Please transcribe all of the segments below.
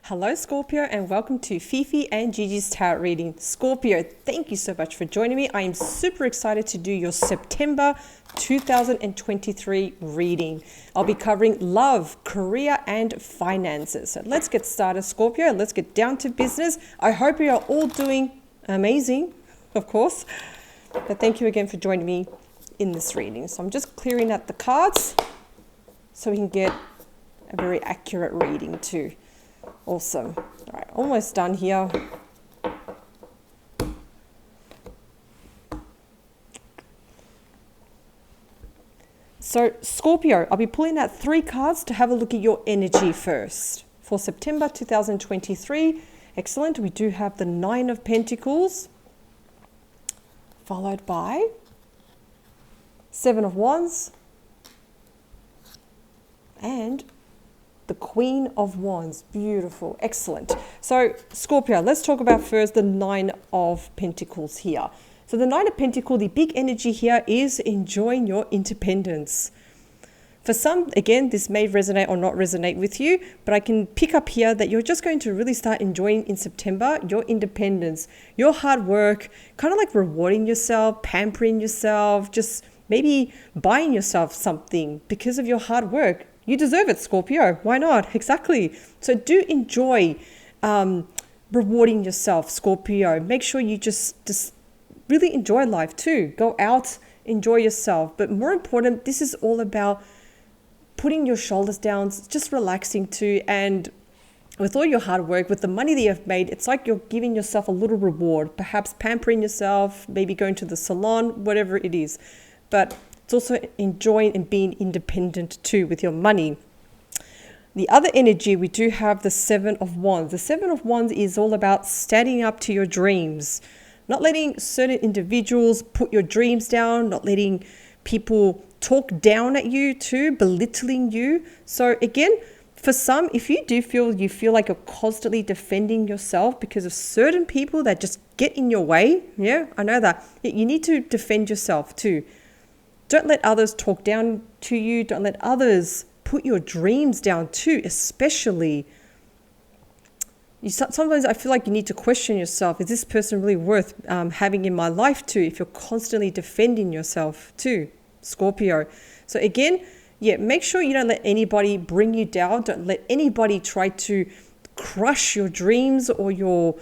Hello Scorpio and welcome to Fifi and Gigi's tarot reading. Scorpio, thank you so much for joining me. I am super excited to do your September 2023 reading. I'll be covering love, career and finances. So let's get started, Scorpio. Let's get down to business. I hope you are all doing amazing, of course. But thank you again for joining me in this reading. So I'm just clearing out the cards so we can get a very accurate reading too. Awesome. All right, almost done here. So Scorpio, I'll be pulling out 3 cards to have a look at your energy first. For September 2023, excellent. We do have the 9 of Pentacles, followed by 7 of Wands, and the Queen of Wands. Beautiful. Excellent. So Scorpio, let's talk about first the 9 of Pentacles here. So the 9 of Pentacles, the big energy here is enjoying your independence. For some, again, this may resonate or not resonate with you, but I can pick up here that you're just going to really start enjoying in September your independence, your hard work, kind of like rewarding yourself, pampering yourself, just maybe buying yourself something because of your hard work. You deserve it, Scorpio. Why not? Exactly. So do enjoy rewarding yourself, Scorpio. Make sure you just really enjoy life too. Go out, enjoy yourself. But more important, this is all about putting your shoulders down, just relaxing too. And with all your hard work, with the money that you've made, it's like you're giving yourself a little reward, perhaps pampering yourself, maybe going to the salon, whatever it is. But it's also enjoying and being independent too with your money. The other energy, we do have the 7 of Wands. The 7 of Wands is all about standing up to your dreams, not letting certain individuals put your dreams down, not letting people talk down at you too, belittling you. So again, for some, if you do feel like you're constantly defending yourself because of certain people that just get in your way, yeah, I know that. You need to defend yourself too. Don't let others talk down to you. Don't let others put your dreams down too, especially. Sometimes I feel like you need to question yourself. Is this person really worth having in my life too? If you're constantly defending yourself too, Scorpio. So again, yeah, make sure you don't let anybody bring you down. Don't let anybody try to crush your dreams or your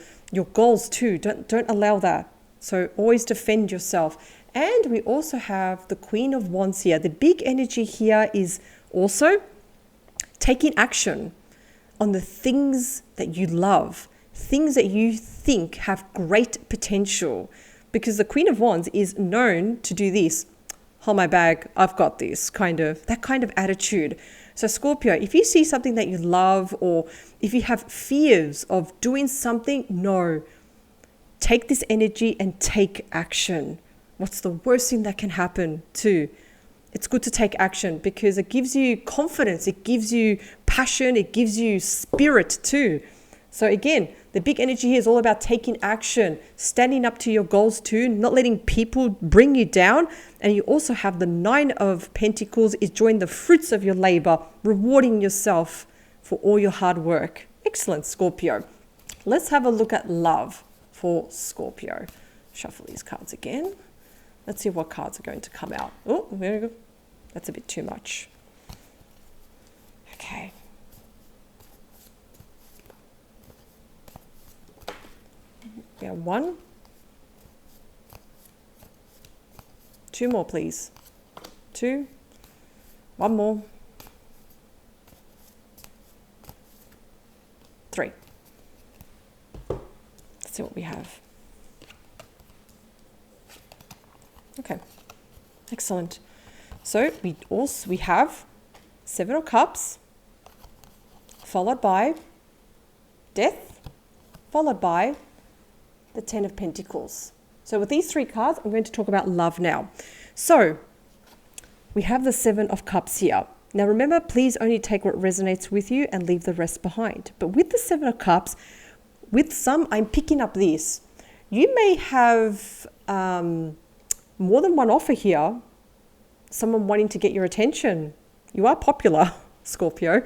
goals too. Don't allow that. So always defend yourself. And we also have the Queen of Wands here. The big energy here is also taking action on the things that you love, things that you think have great potential. Because the Queen of Wands is known to do this. Hold my bag, I've got this, that kind of attitude. So Scorpio, if you see something that you love, or if you have fears of doing something, no. Take this energy and take action. What's the worst thing that can happen too? It's good to take action because it gives you confidence, it gives you passion, it gives you spirit too. So again, the big energy here is all about taking action, standing up to your goals too, not letting people bring you down. And you also have the 9 of Pentacles, enjoying the fruits of your labor, rewarding yourself for all your hard work. Excellent, Scorpio. Let's have a look at love for Scorpio. Shuffle these cards again. Let's see what cards are going to come out. Oh, there we go. That's a bit too much. Okay. We have 1. 2 more, please. 2. 1 more. 3. Let's see what we have. Okay, excellent. So we have 7 of Cups, followed by Death, followed by the 10 of Pentacles. So with these 3 cards, I'm going to talk about love now. So we have the 7 of Cups here. Now remember, please only take what resonates with you and leave the rest behind. But with the 7 of Cups, with some, I'm picking up this. You may have more than one offer here, someone wanting to get your attention. You are popular, Scorpio,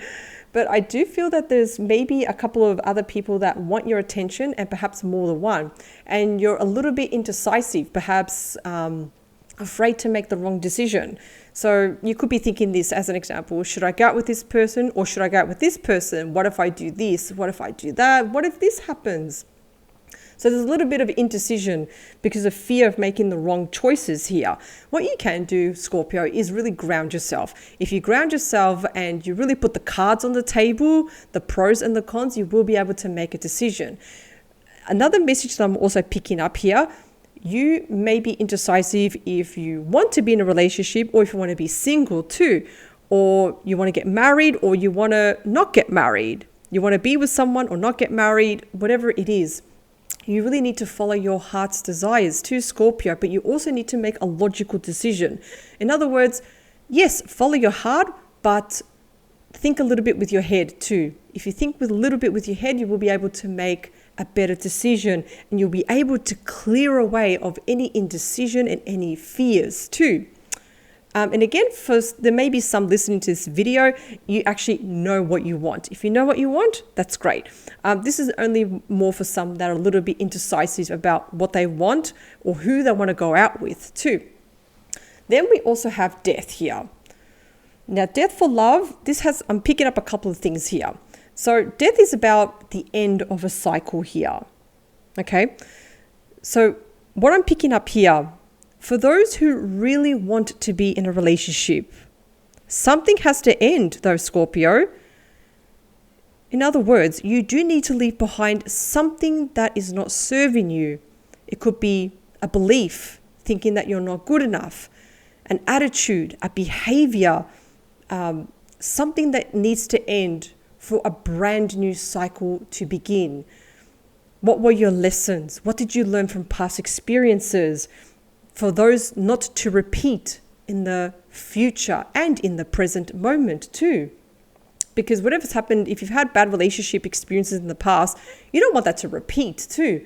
But I do feel that there's maybe a couple of other people that want your attention, and perhaps more than one. And you're a little bit indecisive, perhaps afraid to make the wrong decision. So you could be thinking this as an example: should I go out with this person, or should I go out with this person? What if I do this? What if I do that? What if this happens? So there's a little bit of indecision because of fear of making the wrong choices here. What you can do, Scorpio, is really ground yourself. If you ground yourself and you really put the cards on the table, the pros and the cons, you will be able to make a decision. Another message that I'm also picking up here: you may be indecisive if you want to be in a relationship, or if you want to be single too, or you want to get married, or you want to not get married. You want to be with someone or not get married, whatever it is. You really need to follow your heart's desires too, Scorpio, but you also need to make a logical decision. In other words, yes, follow your heart, but think a little bit with your head too. If you think with a little bit with your head, you will be able to make a better decision, and you'll be able to clear away of any indecision and any fears too. And again, first, there may be some listening to this video, you actually know what you want. If you know what you want, that's great. This is only more for some that are a little bit indecisive about what they want or who they want to go out with too. Then we also have death here. Now, death for love, I'm picking up a couple of things here. So death is about the end of a cycle here. Okay. So what I'm picking up here, for those who really want to be in a relationship, something has to end though, Scorpio. In other words, you do need to leave behind something that is not serving you. It could be a belief, thinking that you're not good enough, an attitude, a behavior, something that needs to end for a brand new cycle to begin. What were your lessons? What did you learn from past experiences? For those not to repeat in the future and in the present moment too. Because whatever's happened, if you've had bad relationship experiences in the past, you don't want that to repeat too.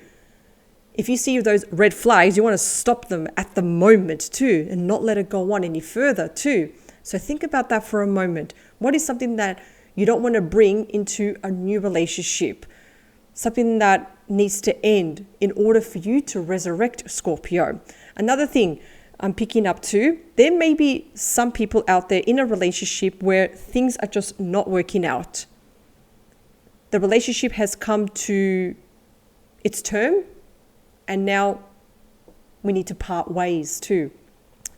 If you see those red flags, you want to stop them at the moment too, and not let it go on any further too. So think about that for a moment. What is something that you don't want to bring into a new relationship? Something that needs to end in order for you to resurrect, Scorpio. Another thing I'm picking up too, there may be some people out there in a relationship where things are just not working out. The relationship has come to its term, and now we need to part ways too.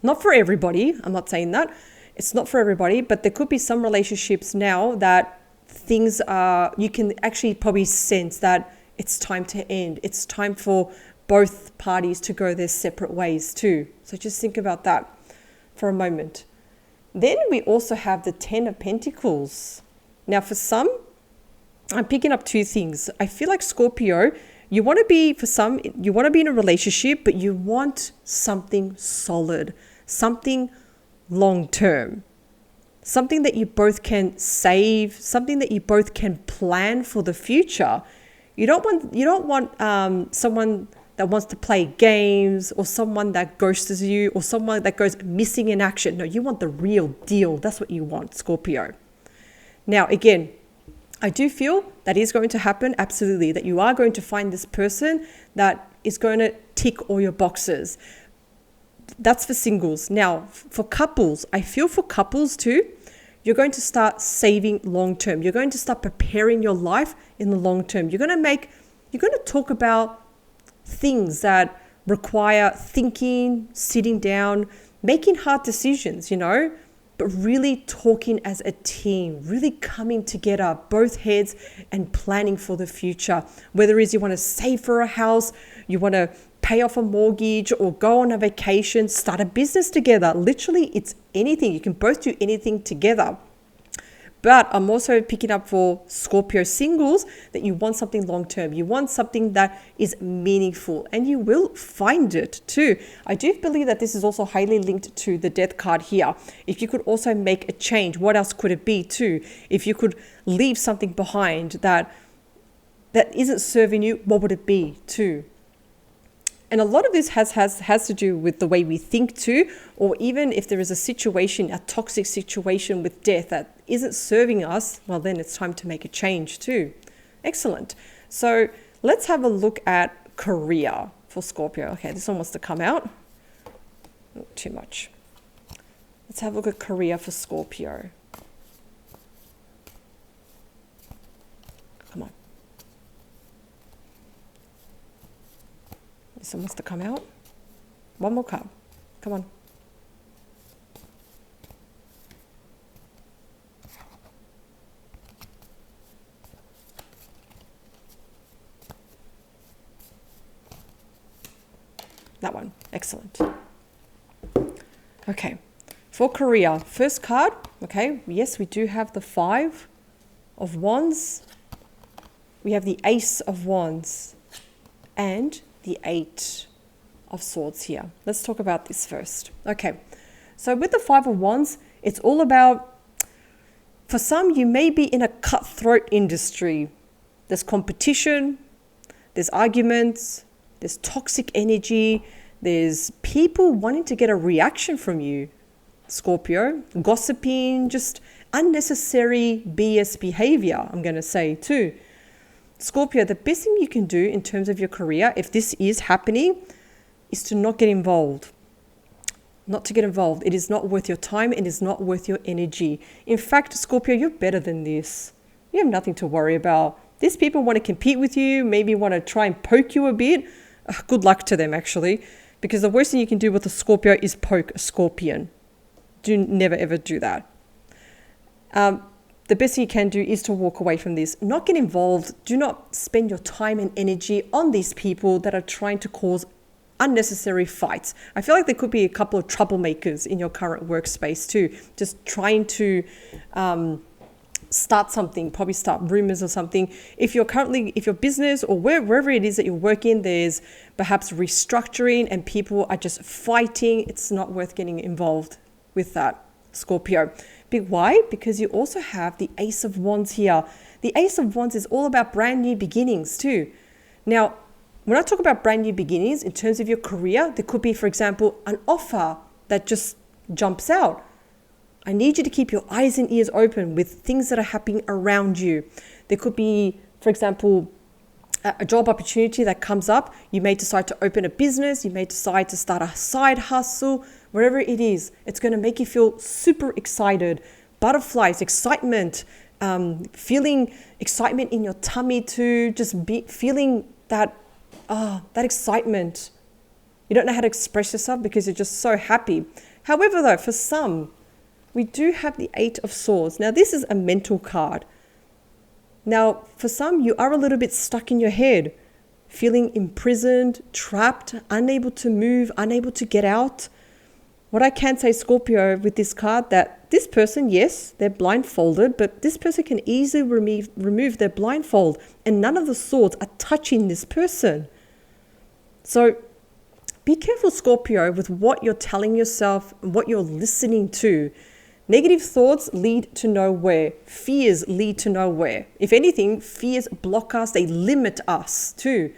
Not for everybody, I'm not saying that. It's not for everybody, but there could be some relationships now that things are, you can actually probably sense that it's time to end. It's time for both parties to go their separate ways too. So just think about that for a moment. Then we also have the 10 of Pentacles. Now for some, I'm picking up two things. I feel like Scorpio, you want to be in a relationship, but you want something solid, something long-term, something that you both can save, something that you both can plan for the future. You don't want someone that wants to play games, or someone that ghosts you, or someone that goes missing in action. No, you want the real deal. That's what you want, Scorpio. Now, again, I do feel that is going to happen, absolutely, that you are going to find this person that is going to tick all your boxes. That's for singles. Now, for couples, I feel for couples too, you're going to start saving long term. You're going to start preparing your life in the long term. You're going to talk about things that require thinking, sitting down, making hard decisions, but really talking as a team, really coming together, both heads, and planning for the future. Whether it is you want to save for a house, you want to pay off a mortgage, or go on a vacation, start a business together. Literally, it's anything. You can both do anything together. But I'm also picking up for Scorpio singles that you want something long-term. You want something that is meaningful, and you will find it too. I do believe that this is also highly linked to the death card here. If you could also make a change, what else could it be too? If you could leave something behind that isn't serving you, what would it be too? And a lot of this has to do with the way we think too, or even if there is a situation, a toxic situation with death that isn't serving us, well, then it's time to make a change too. Excellent. So let's have a look at career for Scorpio. Okay, this one wants to come out. Not too much. Let's have a look at career for Scorpio. Come on. This one wants to come out. One more card. Come on. That one. Excellent. Okay. For career, first card. Okay. Yes, we do have the 5 of Wands. We have the Ace of Wands and the 8 of Swords here. Let's talk about this first. Okay. So with the 5 of Wands, it's all about, for some, you may be in a cutthroat industry. There's competition, there's arguments, there's toxic energy, there's people wanting to get a reaction from you, Scorpio, gossiping, just unnecessary BS behavior, I'm going to say too. Scorpio, the best thing you can do in terms of your career, if this is happening, is to not get involved. Not to get involved. It is not worth your time. It is not worth your energy. In fact, Scorpio, you're better than this. You have nothing to worry about. These people want to compete with you, maybe want to try and poke you a bit. Good luck to them, actually, because the worst thing you can do with a Scorpio is poke a scorpion. Never ever do that. The best thing you can do is to walk away from this. Not get involved. Do not spend your time and energy on these people that are trying to cause unnecessary fights. I feel like there could be a couple of troublemakers in your current workspace too, just trying to start something, probably start rumors or something. If your business or wherever it is that you're working, there's perhaps restructuring and people are just fighting, it's not worth getting involved with that, Scorpio. Why? Because you also have the Ace of Wands here. The Ace of Wands is all about brand new beginnings too. Now, when I talk about brand new beginnings in terms of your career, there could be, for example, an offer that just jumps out. I need you to keep your eyes and ears open with things that are happening around you. There could be, for example, a job opportunity that comes up. You may decide to open a business. You may decide to start a side hustle. Wherever it is, it's going to make you feel super excited. Butterflies, excitement, feeling excitement in your tummy too. Just feeling that excitement. You don't know how to express yourself because you're just so happy. However, though, for some, we do have the 8 of Swords. Now, this is a mental card. Now, for some, you are a little bit stuck in your head, feeling imprisoned, trapped, unable to move, unable to get out. What I can say, Scorpio, with this card, that this person, yes, they're blindfolded, but this person can easily remove their blindfold, and none of the swords are touching this person. So be careful, Scorpio, with what you're telling yourself and what you're listening to. Negative thoughts lead to nowhere. Fears lead to nowhere. If anything, fears block us. They limit us too.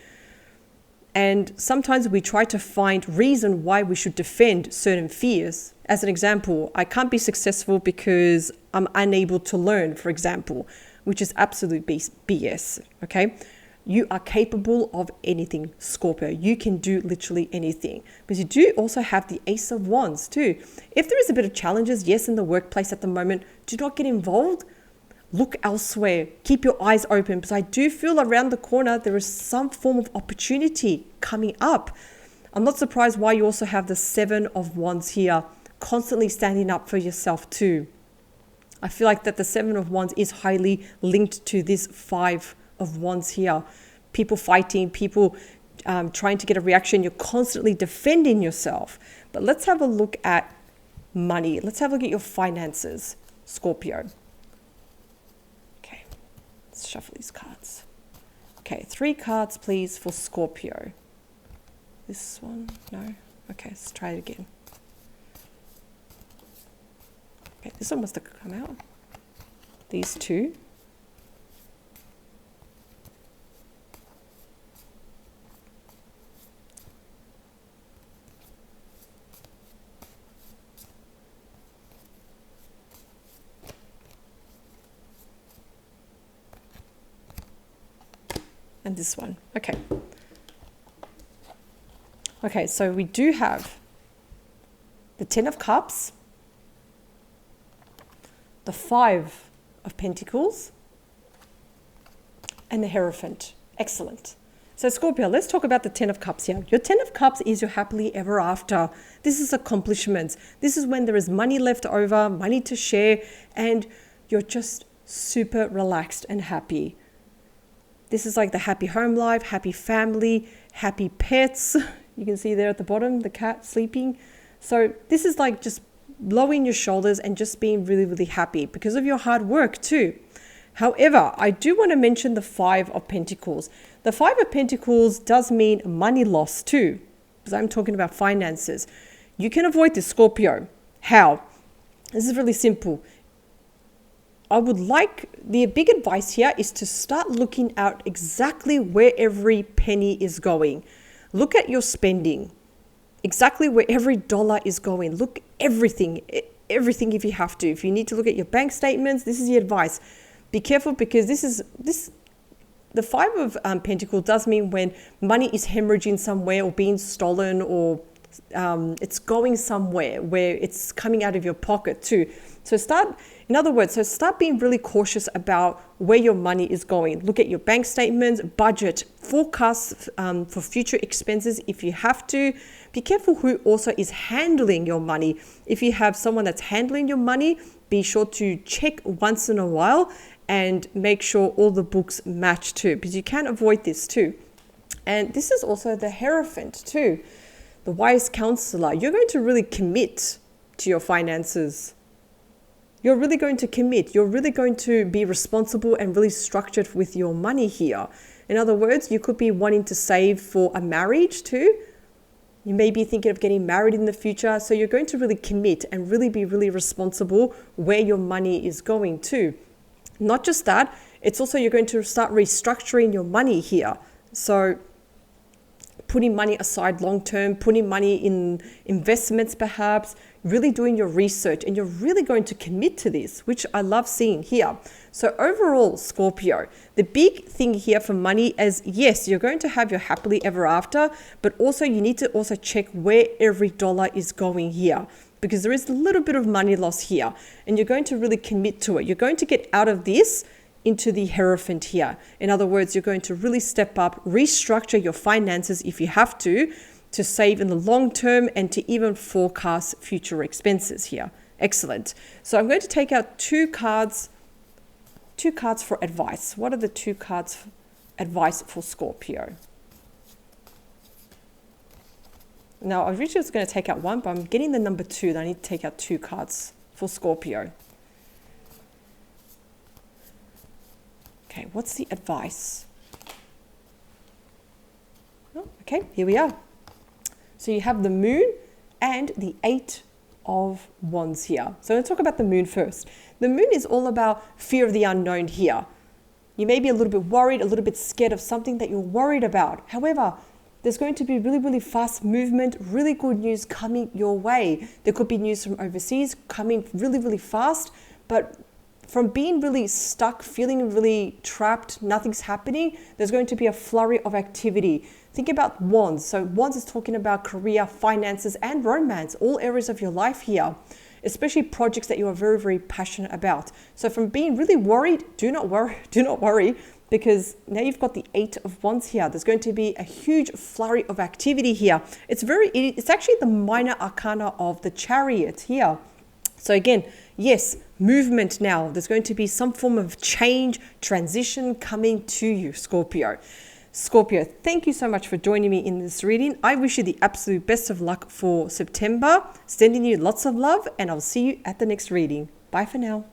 And sometimes we try to find reason why we should defend certain fears. As an example, I can't be successful because I'm unable to learn, for example, which is absolute BS, okay? You are capable of anything, Scorpio. You can do literally anything. But you do also have the Ace of Wands too. If there is a bit of challenges, yes, in the workplace at the moment, do not get involved. Look elsewhere. Keep your eyes open, because I do feel around the corner there is some form of opportunity coming up. I'm not surprised why you also have the 7 of Wands here, constantly standing up for yourself too. I feel like that the 7 of Wands is highly linked to this 5 of Wands here. People fighting, people trying to get a reaction. You're constantly defending yourself. But let's have a look at money. Let's have a look at your finances, Scorpio. Okay, let's shuffle these cards. Okay, 3 cards, please, for Scorpio. This one, no? Okay, let's try it again. Okay, this one must have come out. These 2. and this one. Okay. Okay, so we do have the 10 of Cups, the 5 of Pentacles, and the Hierophant. Excellent. So Scorpio, let's talk about the 10 of Cups here. Your 10 of Cups is your happily ever after. This is accomplishments. This is when there is money left over, money to share, and you're just super relaxed and happy. This is like the happy home life, happy family, happy pets. You can see there at the bottom, the cat sleeping. So this is like just lowering your shoulders and just being really, really happy because of your hard work too. However, I do want to mention the 5 of Pentacles. The 5 of Pentacles does mean money loss too, because I'm talking about finances. You can avoid this, Scorpio. How? This is really simple. I would like, the big advice here is to start looking out exactly where every penny is going. Look at your spending, exactly where every dollar is going. Look everything if you have to. If you need to look at your bank statements, this is the advice. Be careful because the 5 of Pentacles does mean when money is hemorrhaging somewhere or being stolen or it's going somewhere where it's coming out of your pocket too. So start being really cautious about where your money is going. Look at your bank statements, budget, forecasts for future expenses if you have to. Be careful who also is handling your money. If you have someone that's handling your money, be sure to check once in a while and make sure all the books match too, because you can't avoid this too. And this is also the Hierophant too, the wise counselor. You're going to really commit to your finances. You're really going to commit. You're really going to be responsible and really structured with your money here. In other words, you could be wanting to save for a marriage too. You may be thinking of getting married in the future. So you're going to really commit and really be really responsible where your money is going to. Not just that, it's also you're going to start restructuring your money here. So putting money aside long-term, putting money in investments perhaps, really doing your research, and you're really going to commit to this, which I love seeing here. So overall, Scorpio, the big thing here for money is, yes, you're going to have your happily ever after, but also you need to also check where every dollar is going here, because there is a little bit of money loss here, and you're going to really commit to it. You're going to get out of this into the Hierophant here. In other words, you're going to really step up, restructure your finances if you have to save in the long term and to even forecast future expenses here. Excellent. So I'm going to take out two cards for advice. What are the 2 cards advice for Scorpio? Now, I originally was going to take out 1, but I'm getting the number 2. That I need to take out 2 cards for Scorpio. Okay, what's the advice? Oh, okay, here we are. So you have the Moon and the 8 of Wands here. So let's talk about the Moon first. The Moon is all about fear of the unknown here. You may be a little bit worried, a little bit scared of something that you're worried about. However, there's going to be really, really fast movement, really good news coming your way. There could be news from overseas coming really, really fast, but from being really stuck, feeling really trapped, nothing's happening, there's going to be a flurry of activity. Think about Wands. So Wands is talking about career, finances, and romance, all areas of your life here, especially projects that you are very, very passionate about. So from being really worried, do not worry, because now you've got the 8 of Wands here. There's going to be a huge flurry of activity here. It's actually the minor arcana of the Chariot here. So again, yes, movement now. There's going to be some form of change, transition coming to you, Scorpio. Scorpio, thank you so much for joining me in this reading. I wish you the absolute best of luck for September. Sending you lots of love, and I'll see you at the next reading. Bye for now.